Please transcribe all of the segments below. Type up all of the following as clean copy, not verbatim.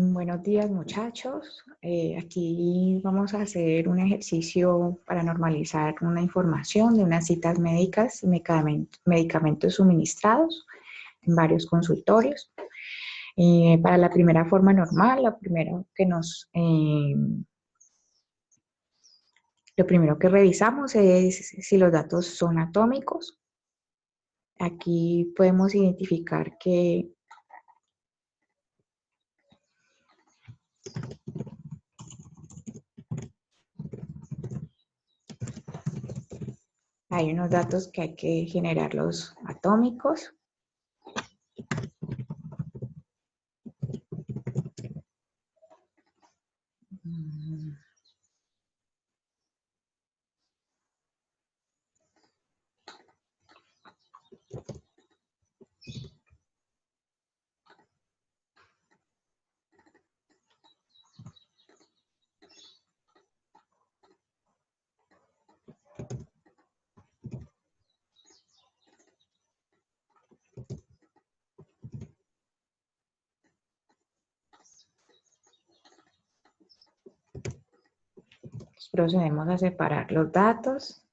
Buenos días, muchachos. Aquí vamos a hacer un ejercicio para normalizar una información de unas citas médicas y medicamentos suministrados en varios consultorios. Para la primera forma normal, lo primero que revisamos es si los datos son atómicos. Aquí podemos identificar que hay unos datos que hay que generarlos atómicos. Procedemos a separar los datos.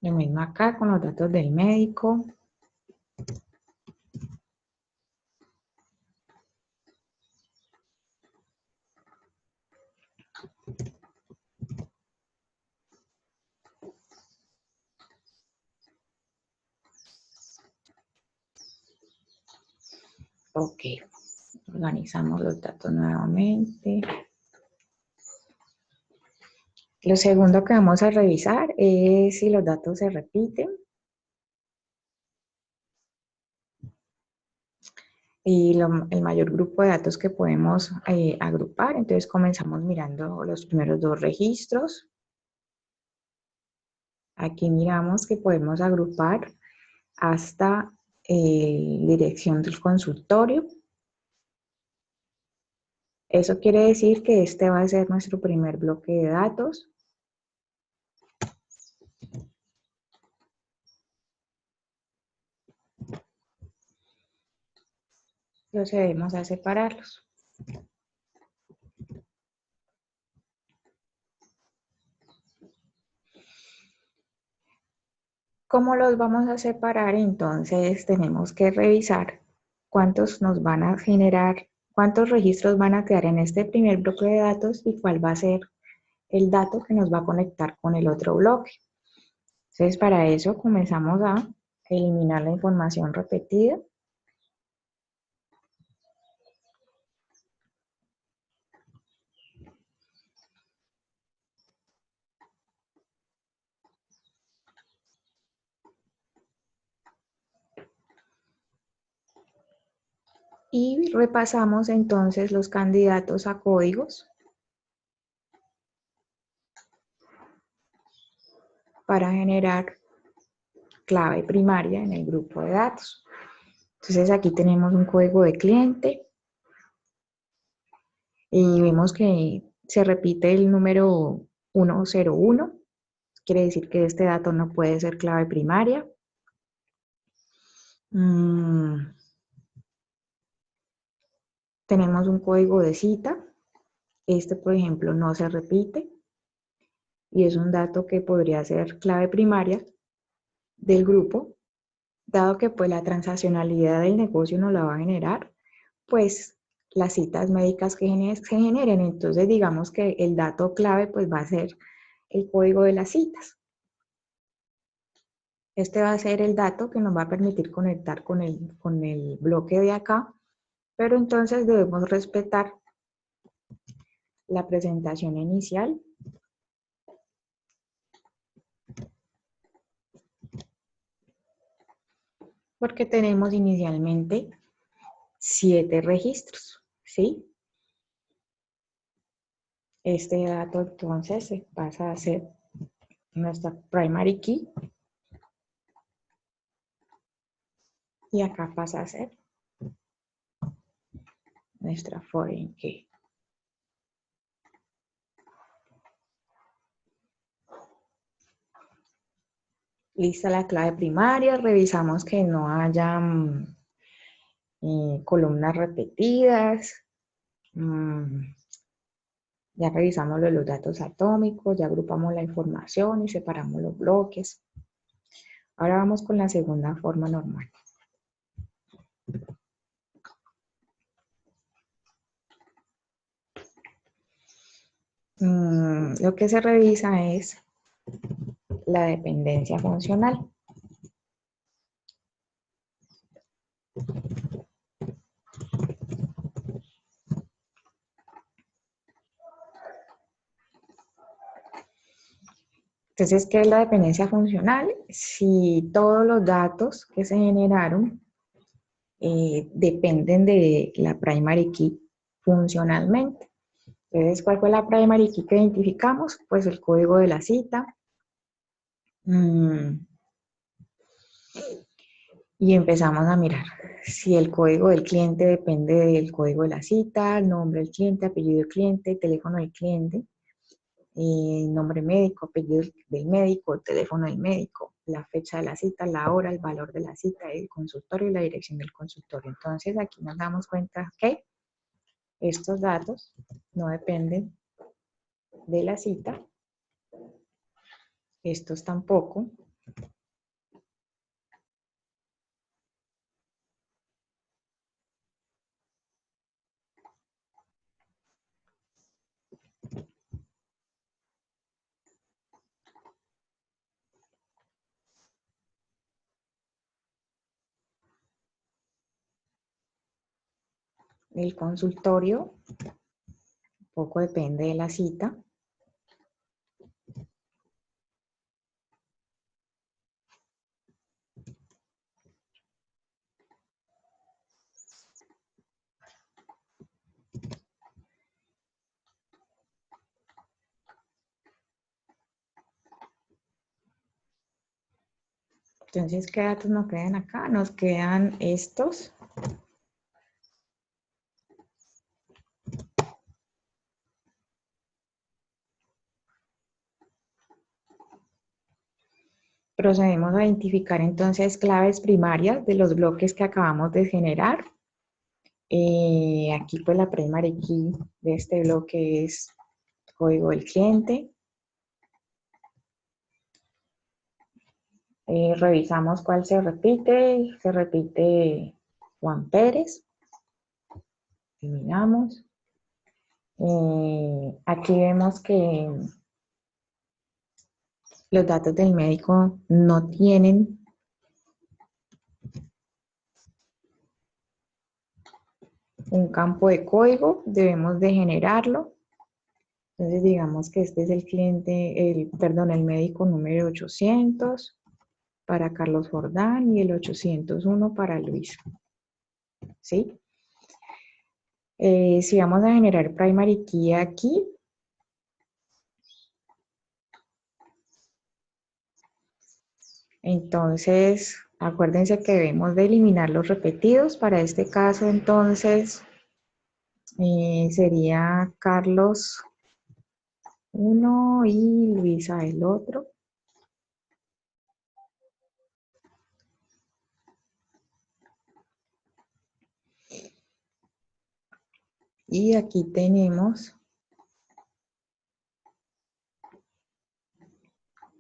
Lo mismo acá con los datos del médico. Ok, organizamos los datos nuevamente. Lo segundo que vamos a revisar es si los datos se repiten. Y el mayor grupo de datos que podemos agrupar. Entonces comenzamos mirando los primeros dos registros. Aquí miramos que podemos agrupar hasta dirección del consultorio. Eso quiere decir que este va a ser nuestro primer bloque de datos. Procedemos a separarlos. ¿Cómo los vamos a separar? Entonces tenemos que revisar cuántos nos van a generar, cuántos registros van a quedar en este primer bloque de datos y cuál va a ser el dato que nos va a conectar con el otro bloque. Entonces para eso comenzamos a eliminar la información repetida. Y repasamos entonces los candidatos a códigos para generar clave primaria en el grupo de datos. Entonces aquí tenemos un código de cliente y vemos que se repite el número 101. Quiere decir que este dato no puede ser clave primaria. Tenemos un código de cita. Este, por ejemplo, no se repite. Y es un dato que podría ser clave primaria del grupo, dado que pues la transaccionalidad del negocio no la va a generar, pues las citas médicas que se generen. Entonces digamos que el dato clave pues va a ser el código de las citas. Este va a ser el dato que nos va a permitir conectar con el bloque de acá, pero entonces debemos respetar la presentación inicial. Porque tenemos inicialmente 7 registros, ¿sí? Este dato entonces pasa a ser nuestra primary key y acá pasa a ser nuestra foreign key. Lista la clave primaria, revisamos que no haya columnas repetidas. Ya revisamos los datos atómicos, ya agrupamos la información y separamos los bloques. Ahora vamos con la segunda forma normal. Lo que se revisa es la dependencia funcional. Entonces, ¿qué es la dependencia funcional? Si todos los datos que se generaron dependen de la primary key funcionalmente. Entonces, ¿cuál fue la primary key que identificamos? Pues el código de la cita. Y empezamos a mirar si el código del cliente depende del código de la cita, el nombre del cliente, apellido del cliente, teléfono del cliente, nombre médico, apellido del médico, teléfono del médico, la fecha de la cita, la hora, el valor de la cita, el consultorio y la dirección del consultorio. Entonces aquí nos damos cuenta que estos datos no dependen de la cita, estos tampoco. El consultorio poco depende de la cita. Entonces, ¿qué datos nos quedan acá? Nos quedan estos. Procedemos a identificar entonces claves primarias de los bloques que acabamos de generar. Aquí pues la primary key de este bloque es código del cliente. Revisamos cuál se repite Juan Pérez. Eliminamos. Aquí vemos que los datos del médico no tienen un campo de código, debemos de generarlo. Entonces digamos que este es el cliente, el médico número 800 para Carlos Jordán y el 801 para Luis. ¿Sí? Si vamos a generar primary key aquí, entonces acuérdense que debemos de eliminar los repetidos. Para este caso entonces sería Carlos 1 y Luisa el otro. Y aquí tenemos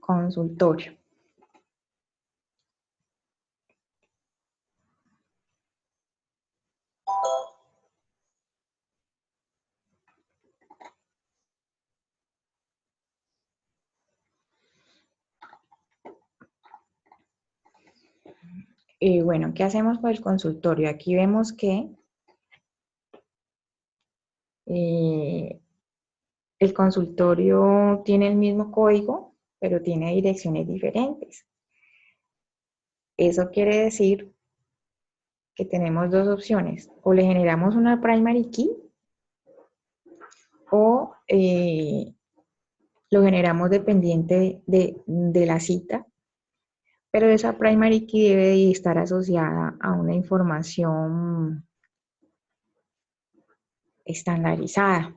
consultorio. Bueno, ¿qué hacemos con el consultorio? Aquí vemos que el consultorio tiene el mismo código, pero tiene direcciones diferentes. Eso quiere decir que tenemos dos opciones. O le generamos una primary key o lo generamos dependiente de la cita, pero esa primary key debe de estar asociada a una información estandarizada.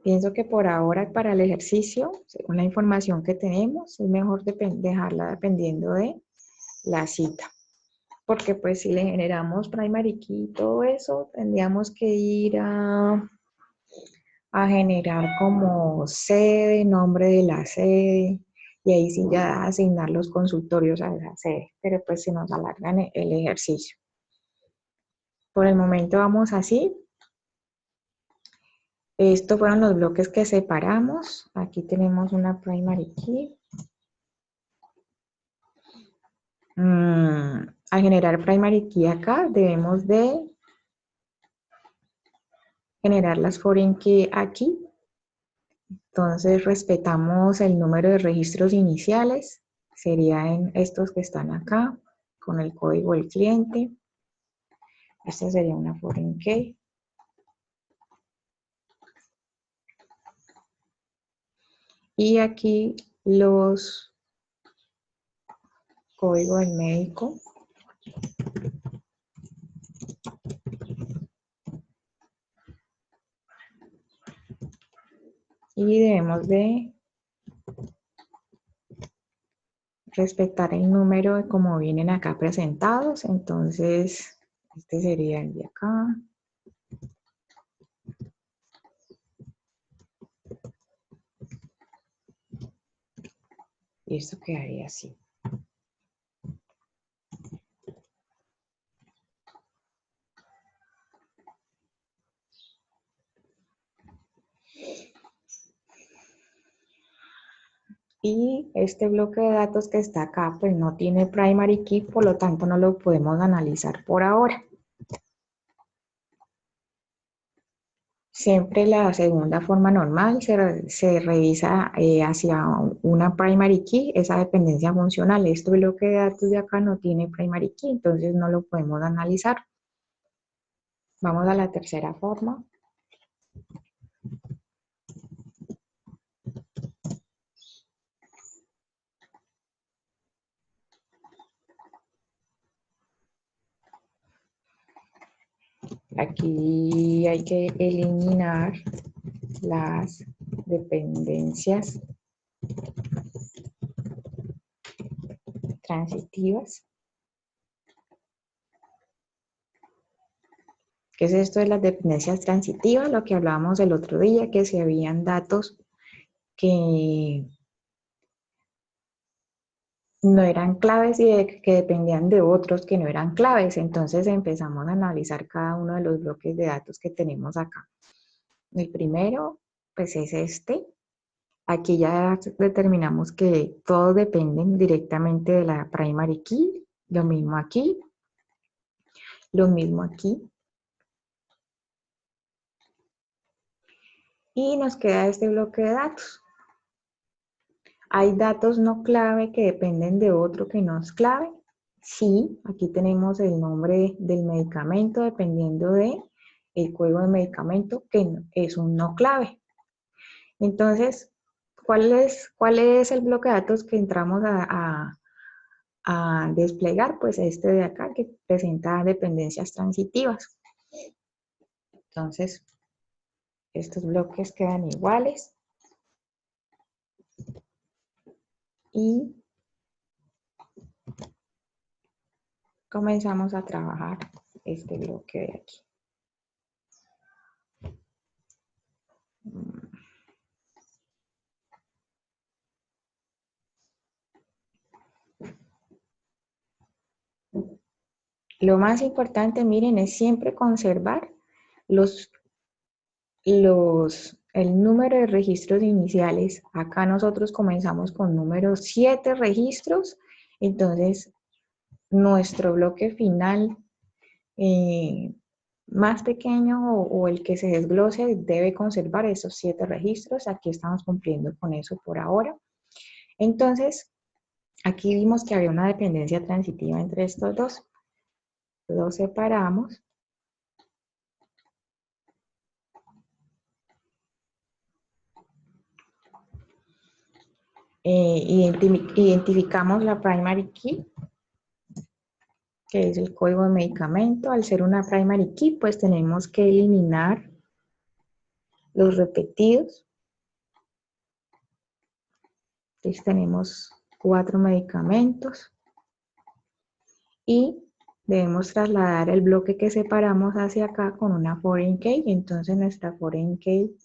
Pienso que por ahora para el ejercicio, según la información que tenemos, es mejor dejarla dependiendo de la cita. Porque pues si le generamos primary key y todo eso, tendríamos que ir a generar como sede, nombre de la sede, y ahí sí ya asignar los consultorios a esa sede, pero pues se nos alarga el ejercicio. Por el momento vamos así. Estos fueron los bloques que separamos. Aquí tenemos una primary key. Al generar primary key acá, debemos de generar las foreign key aquí. Entonces respetamos el número de registros iniciales, serían estos que están acá, con el código del cliente. Esta sería una foreign key. Y aquí los códigos del médico. Y debemos de respetar el número de como vienen acá presentados. Entonces, este sería el de acá. Y esto quedaría así. Y este bloque de datos que está acá, pues no tiene primary key, por lo tanto no lo podemos analizar por ahora. Siempre la segunda forma normal se revisa hacia una primary key, esa dependencia funcional. Este bloque de datos de acá no tiene primary key, entonces no lo podemos analizar. Vamos a la tercera forma. Aquí hay que eliminar las dependencias transitivas. ¿Qué es esto de las dependencias transitivas? Lo que hablábamos el otro día, que si habían datos que no eran claves y que dependían de otros que no eran claves. Entonces empezamos a analizar cada uno de los bloques de datos que tenemos acá. El primero, pues es este. Aquí ya determinamos que todos dependen directamente de la primary key. Lo mismo aquí. Lo mismo aquí. Y nos queda este bloque de datos. ¿Hay datos no clave que dependen de otro que no es clave? Sí, aquí tenemos el nombre del medicamento dependiendo de el código de medicamento que es un no clave. Entonces, ¿cuál es el bloque de datos que entramos a desplegar? Pues este de acá que presenta dependencias transitivas. Entonces, estos bloques quedan iguales. Y comenzamos a trabajar este bloque de aquí. Lo más importante, miren, es siempre conservar el número de registros iniciales. Acá nosotros comenzamos con número 7 registros, entonces nuestro bloque final más pequeño o el que se desglose debe conservar esos 7 registros. Aquí estamos cumpliendo con eso por ahora. Entonces, aquí vimos que había una dependencia transitiva entre estos dos. Los separamos. Identificamos la primary key, que es el código de medicamento. Al ser una primary key, pues tenemos que eliminar los repetidos. Entonces tenemos 4 medicamentos. y debemos trasladar el bloque que separamos hacia acá con una foreign key. Entonces nuestra foreign key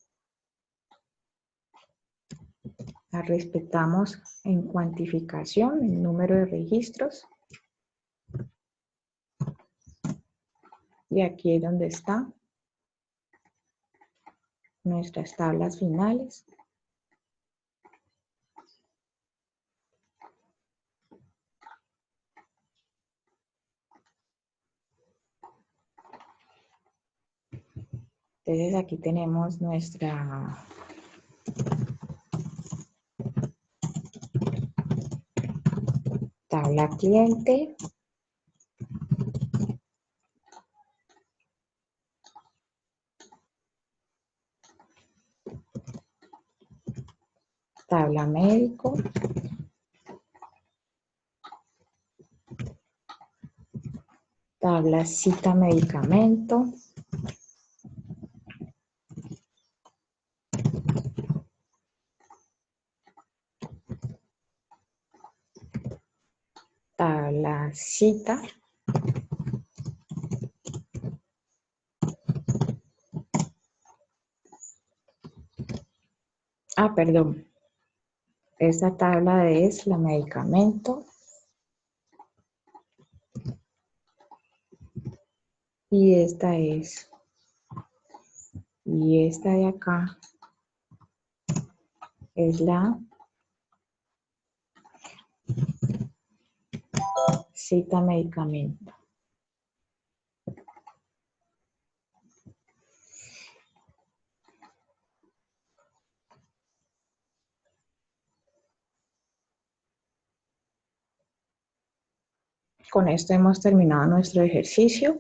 la respetamos en cuantificación, en número de registros. Y aquí es donde están nuestras tablas finales. Entonces aquí tenemos nuestra tabla cliente, tabla médico, tabla cita medicamento, tabla cita, perdón, esta tabla es la medicamento y esta de acá es la cita medicamento. Con esto hemos terminado nuestro ejercicio.